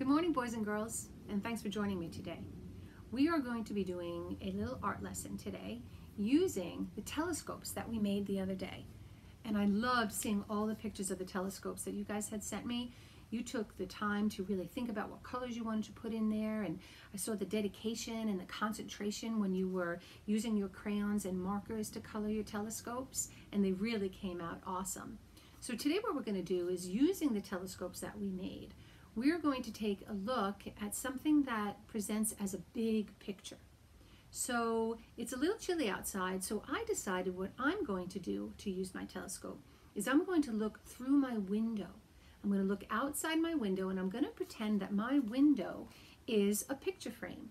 Good morning, boys and girls, and thanks for joining me today. We are going to be doing a little art lesson today using the telescopes that we made the other day. And I loved seeing all the pictures of the telescopes that you guys had sent me. You took the time to really think about what colors you wanted to put in there, and I saw the dedication and the concentration when you were using your crayons and markers to color your telescopes, and they really came out awesome. So today what we're going to do is, using the telescopes that we made, we're going to take a look at something that presents as a big picture. So it's a little chilly outside, so I decided what I'm going to do to use my telescope is I'm going to look through my window. I'm going to look outside my window, and I'm going to pretend that my window is a picture frame.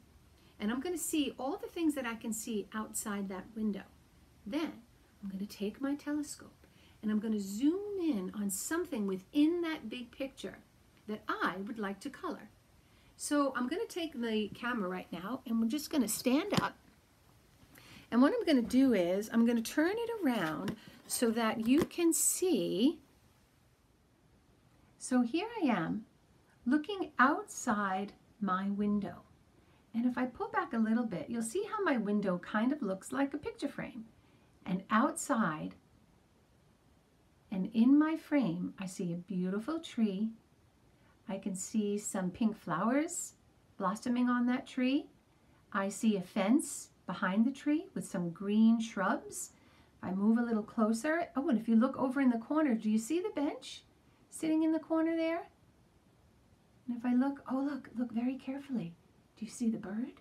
And I'm going to see all the things that I can see outside that window. Then I'm going to take my telescope and I'm going to zoom in on something within that big picture that I would like to color. So I'm going to take the camera right now, and we're just going to stand up. And what I'm going to do is I'm going to turn it around so that you can see. So here I am looking outside my window. And if I pull back a little bit, you'll see how my window kind of looks like a picture frame. And outside and in my frame, I see a beautiful tree. I can see some pink flowers blossoming on that tree. I see a fence behind the tree with some green shrubs. I move a little closer. Oh, and if you look over in the corner, do you see the bench sitting in the corner there? And if I look, oh look very carefully. Do you see the bird?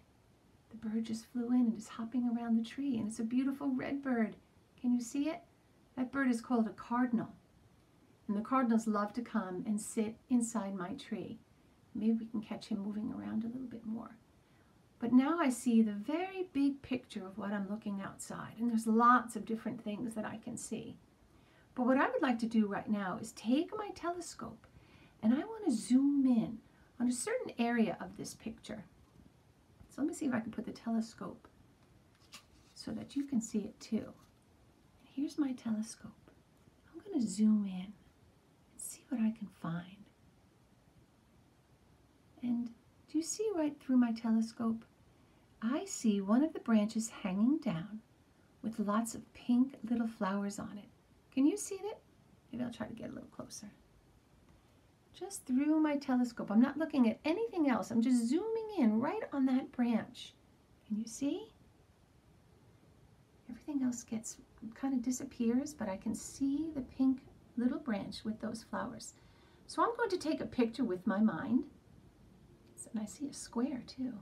The bird just flew in and is hopping around the tree, and it's a beautiful red bird. Can you see it? That bird is called a cardinal. And the cardinals love to come and sit inside my tree. Maybe we can catch him moving around a little bit more. But now I see the very big picture of what I'm looking outside. And there's lots of different things that I can see. But what I would like to do right now is take my telescope and I want to zoom in on a certain area of this picture. So let me see if I can put the telescope so that you can see it too. Here's my telescope. I'm going to zoom in. See what I can find. And do you see right through my telescope? I see one of the branches hanging down with lots of pink little flowers on it. Can you see it? Maybe I'll try to get a little closer. Just through my telescope. I'm not looking at anything else. I'm just zooming in right on that branch. Can you see? Everything else kind of disappears, but I can see the pink little branch with those flowers. So I'm going to take a picture with my mind. And I see a square too.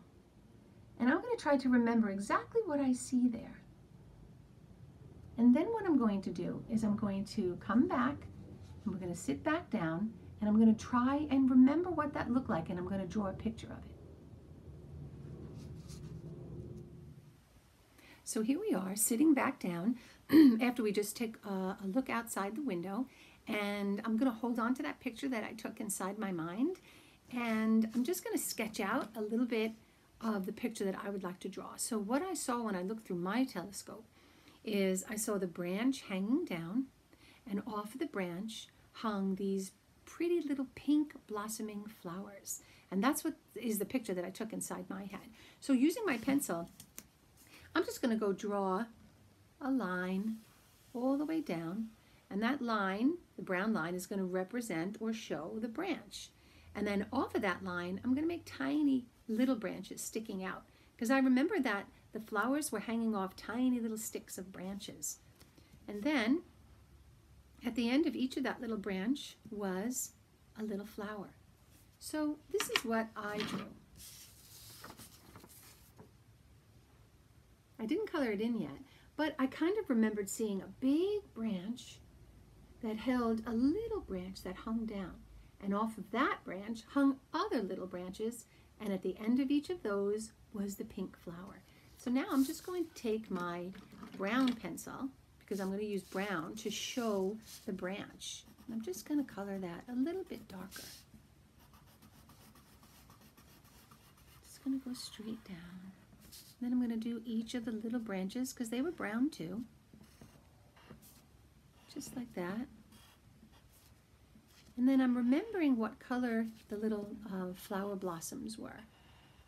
And I'm going to try to remember exactly what I see there. And then what I'm going to do is I'm going to come back, and we're going to sit back down, and I'm going to try and remember what that looked like, and I'm going to draw a picture of it. So here we are sitting back down after we just took a look outside the window, and I'm going to hold on to that picture that I took inside my mind, and I'm just going to sketch out a little bit of the picture that I would like to draw. So what I saw when I looked through my telescope is I saw the branch hanging down, and off of the branch hung these pretty little pink blossoming flowers. And that's what is the picture that I took inside my head. So using my pencil, I'm just going to go draw a line all the way down, and that line, the brown line, is going to represent or show the branch. And then off of that line, I'm going to make tiny little branches sticking out, because I remember that the flowers were hanging off tiny little sticks of branches. And then at the end of each of that little branch was a little flower. So this is what I drew. I didn't color it in yet, but I kind of remembered seeing a big branch that held a little branch that hung down. And off of that branch hung other little branches, and at the end of each of those was the pink flower. So now I'm just going to take my brown pencil, because I'm going to use brown to show the branch. And I'm just going to color that a little bit darker. Just going to go straight down. Then I'm going to do each of the little branches, because they were brown too. Just like that. And then I'm remembering what color the little flower blossoms were.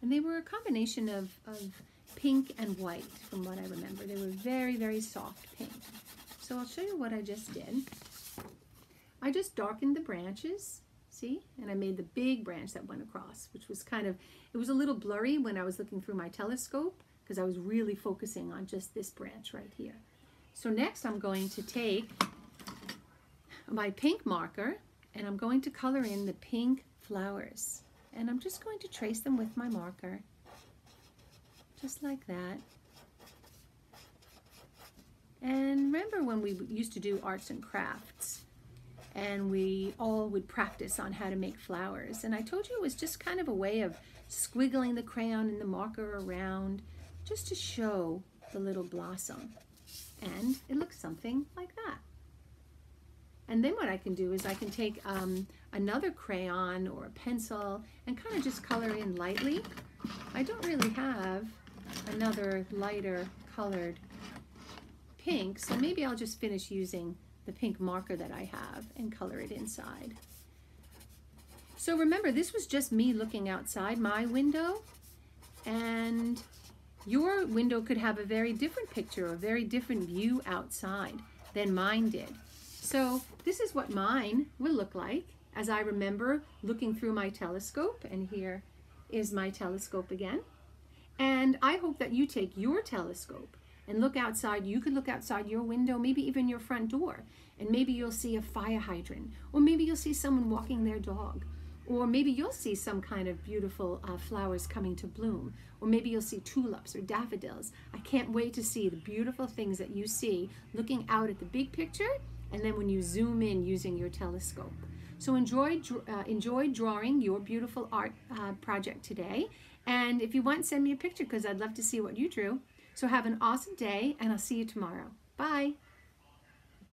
And they were a combination of pink and white from what I remember. They were very, very soft pink. So I'll show you what I just did. I just darkened the branches, see? And I made the big branch that went across, which was kind of, it was a little blurry when I was looking through my telescope because I was really focusing on just this branch right here. So next I'm going to take my pink marker and I'm going to color in the pink flowers. And I'm just going to trace them with my marker, just like that. And remember when we used to do arts and crafts and we all would practice on how to make flowers. And I told you it was just kind of a way of squiggling the crayon and the marker around just to show the little blossom. And it looks something like that. And then what I can do is I can take another crayon or a pencil and kind of just color in lightly. I don't really have another lighter colored pink, so maybe I'll just finish using the pink marker that I have and color it inside. So remember, this was just me looking outside my window, and your window could have a very different picture, a very different view outside than mine did. So this is what mine will look like as I remember looking through my telescope, and here is my telescope again. And I hope that you take your telescope and look outside. You could look outside your window, maybe even your front door, and maybe you'll see a fire hydrant, or maybe you'll see someone walking their dog, or maybe you'll see some kind of beautiful flowers coming to bloom, or maybe you'll see tulips or daffodils. I can't wait to see the beautiful things that you see looking out at the big picture, and then when you zoom in using your telescope. So enjoy drawing your beautiful art project today. And if you want, send me a picture because I'd love to see what you drew. So have an awesome day, and I'll see you tomorrow. Bye.